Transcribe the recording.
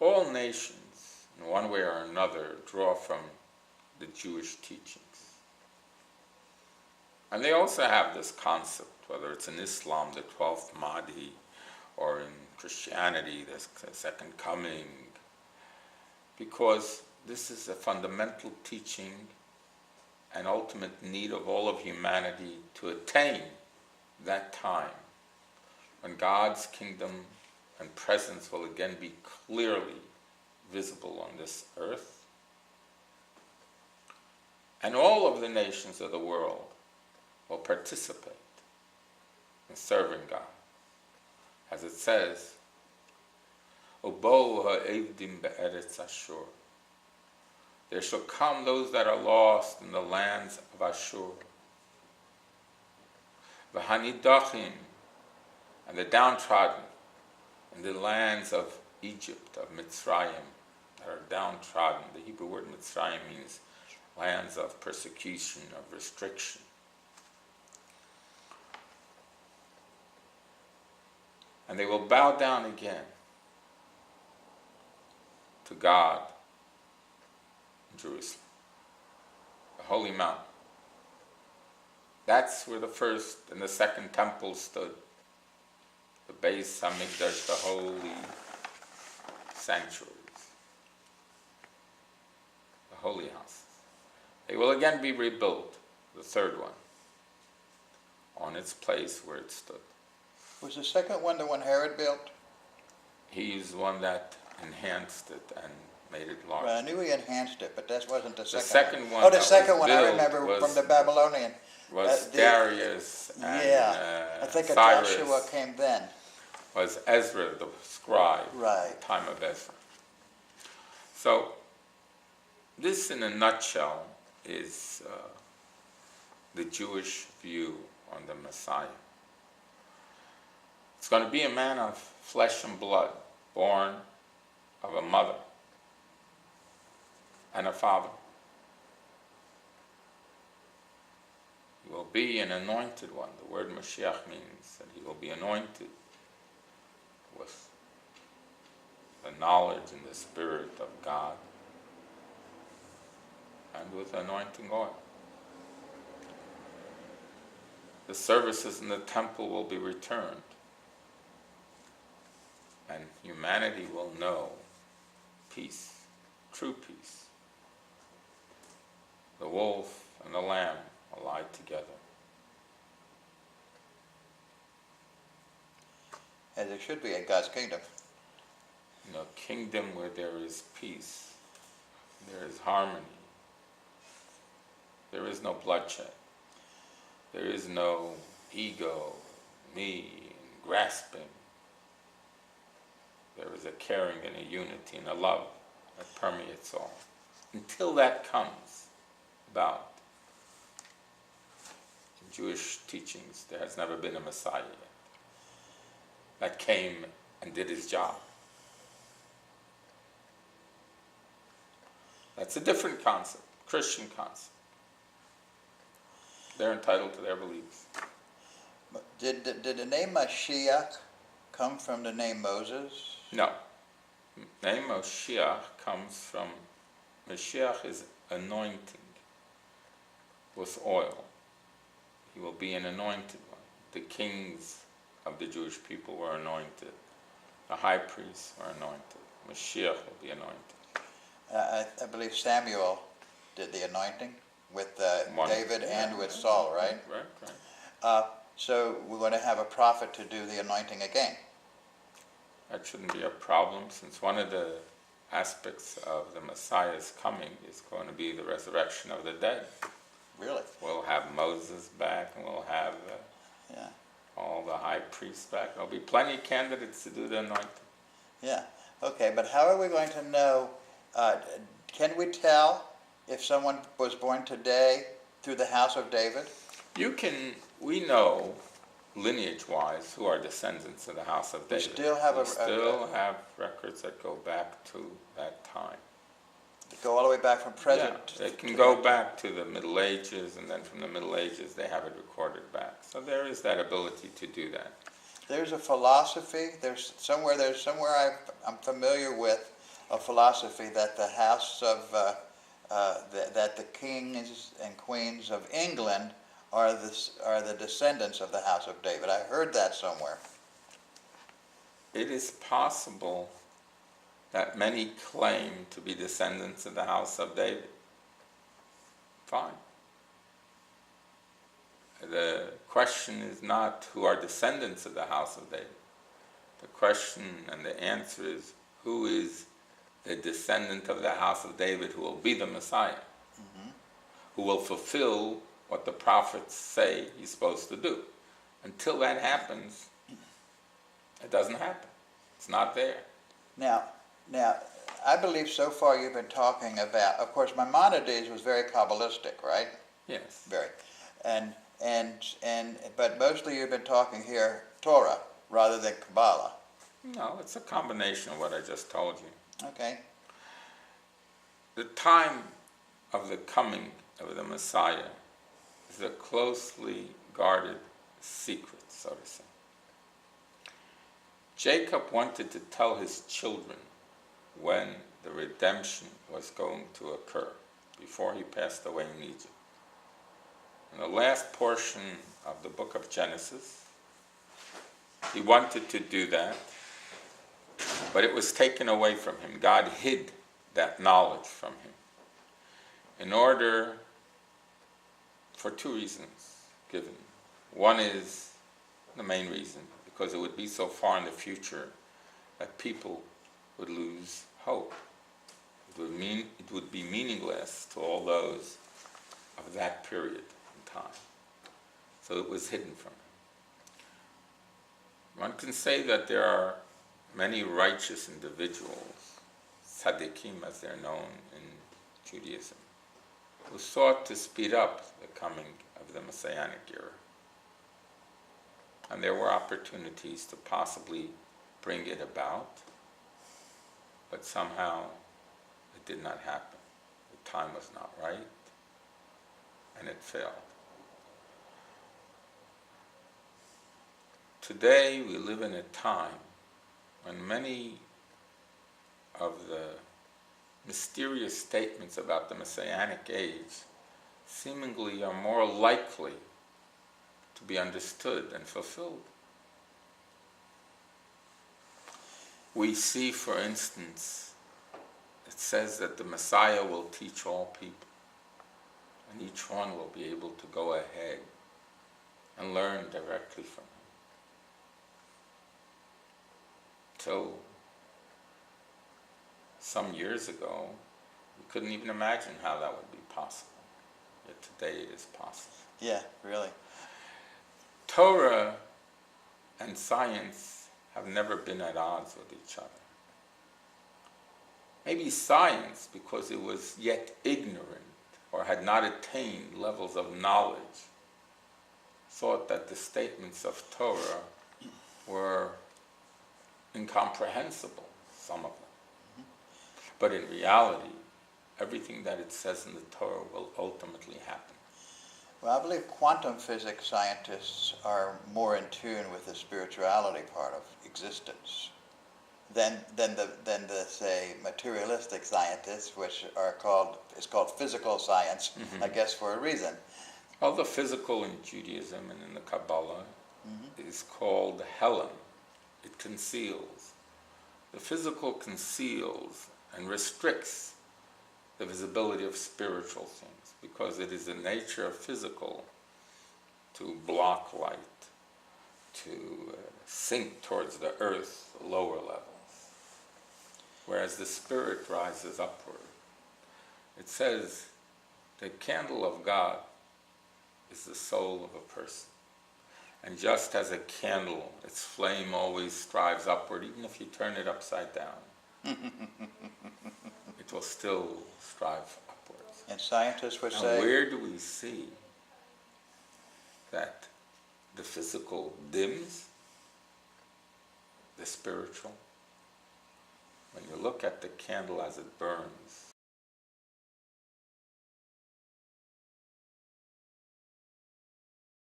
All nations, in one way or another, draw from the Jewish teachings. And they also have this concept, whether it's in Islam, the 12th Mahdi, or in Christianity, the second coming, because this is a fundamental teaching and ultimate need of all of humanity to attain that time when God's kingdom and presence will again be clearly visible on this earth. And all of the nations of the world will participate in serving God. As it says, Obo ha'evdim be'eretz Ashur. There shall come those that are lost in the lands of Ashur. V'hanidachim, and the downtrodden in the lands of Egypt, of Mitzrayim, that are downtrodden. The Hebrew word Mitzrayim means lands of persecution, of restriction. And they will bow down again to God in Jerusalem, the Holy Mountain. That's where the first and the second temple stood. The Beis Hamikdash, the holy sanctuaries, the holy houses. They will again be rebuilt, the third one, on its place where it stood. Was the second one the one Herod built? He's the one that enhanced it and made it larger. Well, I knew he enhanced it, but that wasn't the second one. The second one. Oh, the second one I remember was, from the Babylonian. Was Darius and I think Cyrus. Joshua came then. Was Ezra the scribe. Right. The time of Ezra. So, this in a nutshell is the Jewish view on the Messiah. It's going to be a man of flesh and blood, born of a mother and a father. He will be an anointed one. The word Mochiac means that he will be anointed with the knowledge and the Spirit of God and with anointing oil. The services in the temple will be returned, and humanity will know peace, true peace. The wolf and the lamb will lie together. As it should be in God's kingdom. In a kingdom where there is peace, there is harmony, there is no bloodshed, there is no ego, me, and grasping. There is a caring and a unity and a love that permeates all. Until that comes about, in Jewish teachings, there has never been a Messiah yet that came and did his job. That's a different concept, Christian concept. They're entitled to their beliefs. But did the name Mashiach come from the name Moses? No. The name Mochiac comes from, Mashiach is anointing with oil. He will be an anointed one. The kings of the Jewish people were anointed. The high priests were anointed. Mashiach will be anointed. I believe Samuel did the anointing with David and with Saul, right? Right. So we're going to have a prophet to do the anointing again. That shouldn't be a problem, since one of the aspects of the Messiah's coming is going to be the resurrection of the dead. Really? We'll have Moses back, and we'll have all the high priests back. There'll be plenty of candidates to do the anointing. Yeah. Okay, but how are we going to know, can we tell if someone was born today through the house of David? We know, lineage-wise, who are descendants of the house of David. We still have have records that go back to that time. Go all the way back from present. Yeah, they can go back to the Middle Ages, and then from the Middle Ages they have it recorded back. So there is that ability to do that. There's a philosophy. There's somewhere I'm familiar with philosophy that the house of that the kings and queens of England are the descendants of the house of David. I heard that somewhere. It is possible that many claim to be descendants of the house of David. Fine. The question is not who are descendants of the house of David. The question and the answer is who is the descendant of the house of David who will be the Messiah, who will fulfill what the prophets say he's supposed to do. Until that happens, it doesn't happen. It's not there. Now, I believe so far you've been talking about, of course, Maimonides was very Kabbalistic, right? Yes. Very. But mostly you've been talking here Torah rather than Kabbalah. No, it's a combination of what I just told you. Okay. The time of the coming of the Messiah is a closely guarded secret, so to say. Jacob wanted to tell his children when the redemption was going to occur, before he passed away in Egypt. In the last portion of the book of Genesis, he wanted to do that, but it was taken away from him. God hid that knowledge from him in order, for two reasons given. One is the main reason, because it would be so far in the future that people would lose hope. It would be meaningless to all those of that period in time. So it was hidden from him. One can say that there are many righteous individuals, tzaddikim as they're known in Judaism, who sought to speed up the coming of the Messianic era. And there were opportunities to possibly bring it about, but somehow it did not happen. The time was not right, and it failed. Today we live in a time when many of the mysterious statements about the Messianic age seemingly are more likely to be understood and fulfilled. We see, for instance, it says that the Messiah will teach all people, and each one will be able to go ahead and learn directly from him. Till some years ago, we couldn't even imagine how that would be possible. Yet today it is possible. Yeah, really. Torah and science have never been at odds with each other. Maybe science, because it was yet ignorant or had not attained levels of knowledge, thought that the statements of Torah were incomprehensible, some of them. But in reality, everything that it says in the Torah will ultimately happen. Well, I believe quantum physics scientists are more in tune with the spirituality part of existence than the say materialistic scientists, which is called physical science, I guess for a reason. Well, the physical in Judaism and in the Kabbalah is called Helen. It conceals. The physical conceals and restricts the visibility of spiritual things, because it is the nature of physical to block light, to sink towards the earth, lower levels, whereas the spirit rises upward. It says the candle of God is the soul of a person. And just as a candle, its flame always strives upward, even if you turn it upside down, it will still strive upwards. And scientists would Now, say... where do we see that the physical dims the spiritual? When you look at the candle as it burns,